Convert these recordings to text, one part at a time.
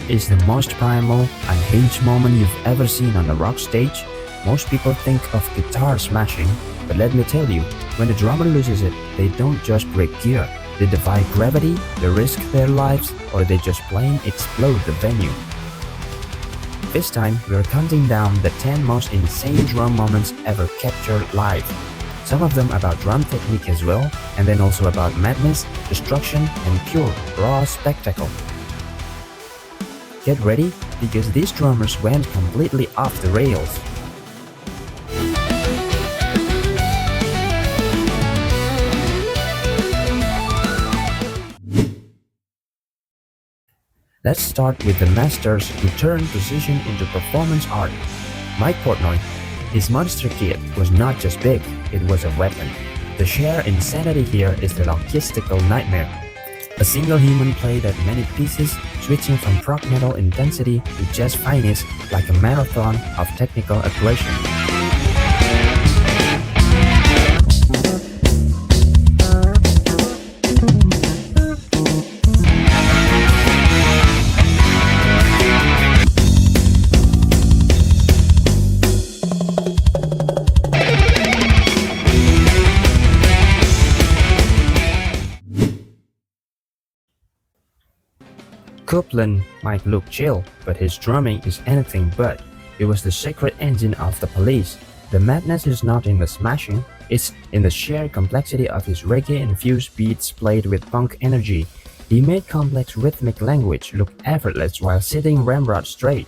is the most primal, unhinged moment you've ever seen on a rock stage? Most people think of guitar smashing, but let me tell you, when the drummer loses it, they don't just break gear. They defy gravity, they risk their lives, or they just plain explode the venue. This time, we're counting down the 10 most insane drum moments ever captured live. Some of them about drum technique as well, and then also about madness, destruction, and pure, raw spectacle. Get ready, because these drummers went completely off the rails. Let's start with the masters who turned precision into performance art. Mike Portnoy. His monster kit was not just big, it was a weapon. The sheer insanity here is the logistical nightmare. A single human played at many pieces, switching from prog metal intensity to jazz finesse like a marathon of technical aggression. Copeland might look chill, but his drumming is anything but. It was the secret engine of the Police. The madness is not in the smashing, it's in the sheer complexity of his reggae-infused beats played with punk energy. He made complex rhythmic language look effortless while sitting ramrod straight.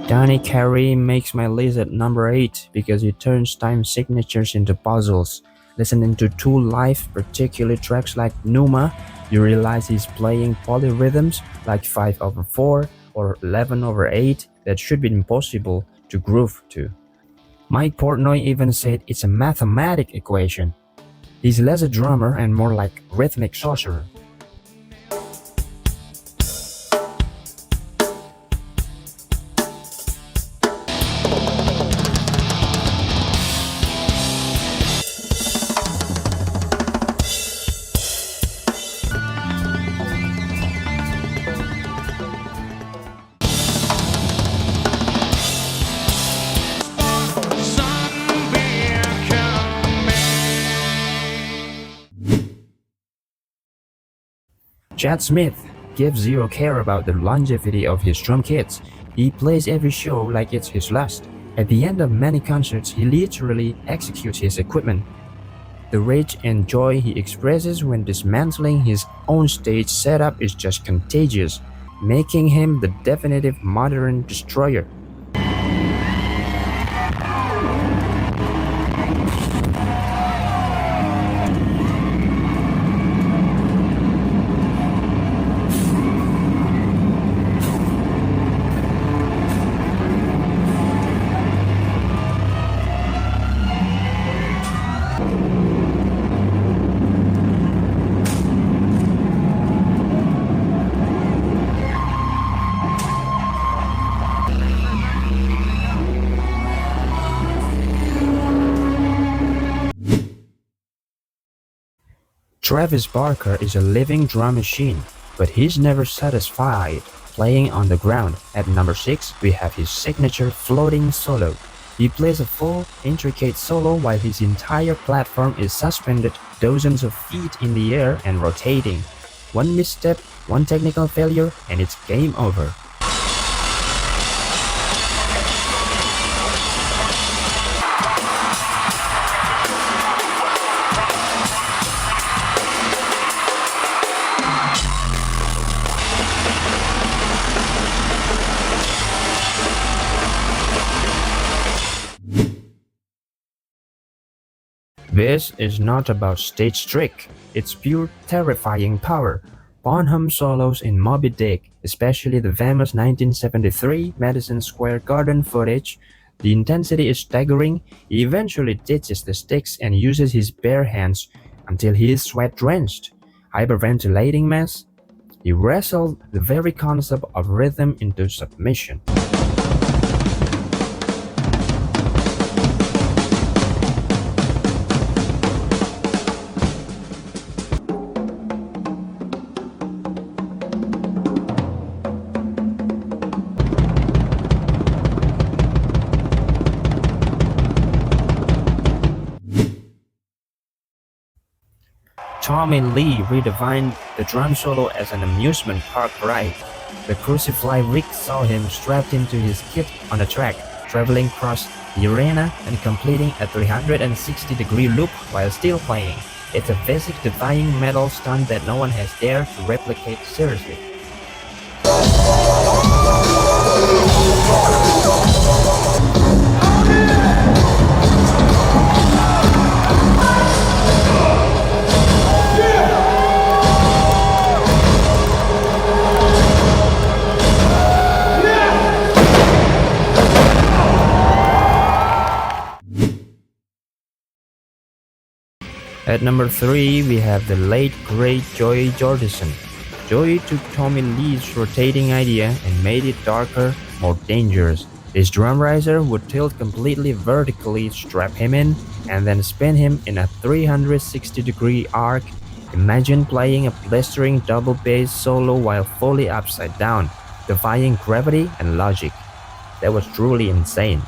Danny Carey makes my list at number 8 because he turns time signatures into puzzles. Listening to Tool live, particularly tracks like Numa, you realize he's playing polyrhythms like 5/4 or 11/8 that should be impossible to groove to. Mike Portnoy even said it's a mathematic equation. He's less a drummer and more like rhythmic sorcerer. Chad Smith gives zero care about the longevity of his drum kits. He plays every show like it's his last. At the end of many concerts, he literally executes his equipment. The rage and joy he expresses when dismantling his own stage setup is just contagious, making him the definitive modern destroyer. Travis Barker is a living drum machine, but he's never satisfied playing on the ground. At number 6, we have his signature floating solo. He plays a full, intricate solo while his entire platform is suspended dozens of feet in the air and rotating. One misstep, one technical failure, and it's game over. This is not about stage trick, it's pure terrifying power. Bonham solos in Moby Dick, especially the famous 1973 Madison Square Garden footage, The intensity is staggering. He eventually ditches the sticks and uses his bare hands until he is sweat-drenched, hyperventilating mess. He wrestled the very concept of rhythm into submission. Tommy Lee redefined the drum solo as an amusement park ride. The Crucify rig saw him strapped into his kit on a track, traveling across the arena and completing a 360-degree loop while still playing. It's a physics-defying metal stunt that no one has dared to replicate seriously. At number 3, we have the late great Joey Jordison. Joey took Tommy Lee's rotating idea and made it darker, more dangerous. This drum riser would tilt completely vertically, strap him in, and then spin him in a 360-degree arc. Imagine playing a blistering double bass solo while fully upside down, defying gravity and logic. That was truly insane.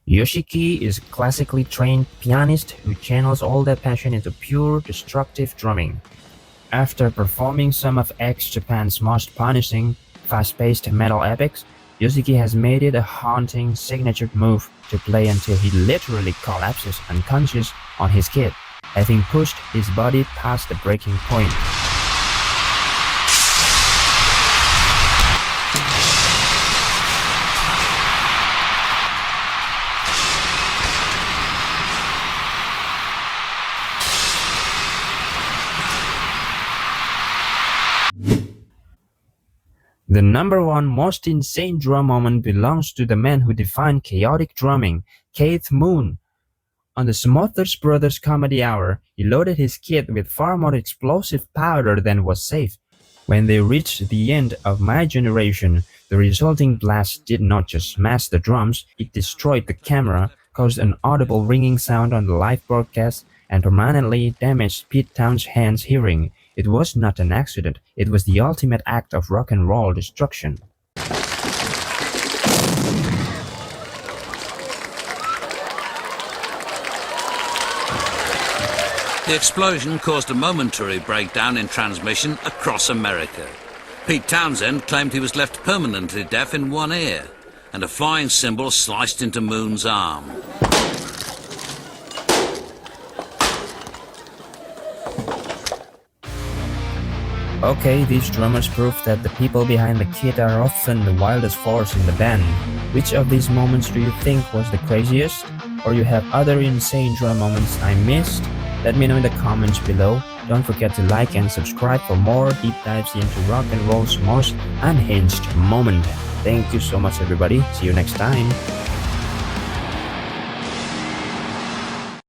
Yoshiki is a classically trained pianist who channels all that passion into pure, destructive drumming. After performing some of Japan's most punishing, fast-paced metal epics, Yoshiki has made it a haunting signature move to play until he literally collapses unconscious on his kit, having pushed his body past the breaking point. The number one most insane drum moment belongs to the man who defined chaotic drumming, Keith Moon. On the Smothers Brothers Comedy Hour, he loaded his kit with far more explosive powder than was safe. When they reached the end of My Generation, the resulting blast did not just smash the drums, it destroyed the camera, caused an audible ringing sound on the live broadcast, and permanently damaged Pete Townshend's hearing. It was not an accident, it was the ultimate act of rock and roll destruction. The explosion caused a momentary breakdown in transmission across America. Pete Townshend claimed he was left permanently deaf in one ear, and a flying cymbal sliced into Moon's arm. Okay, these drummers prove that the people behind the kit are often the wildest force in the band. Which of these moments do you think was the craziest? Or you have other insane drum moments I missed? Let me know in the comments below. Don't forget to like and subscribe for more deep dives into rock and roll's most unhinged moment. Thank you so much everybody. See you next time.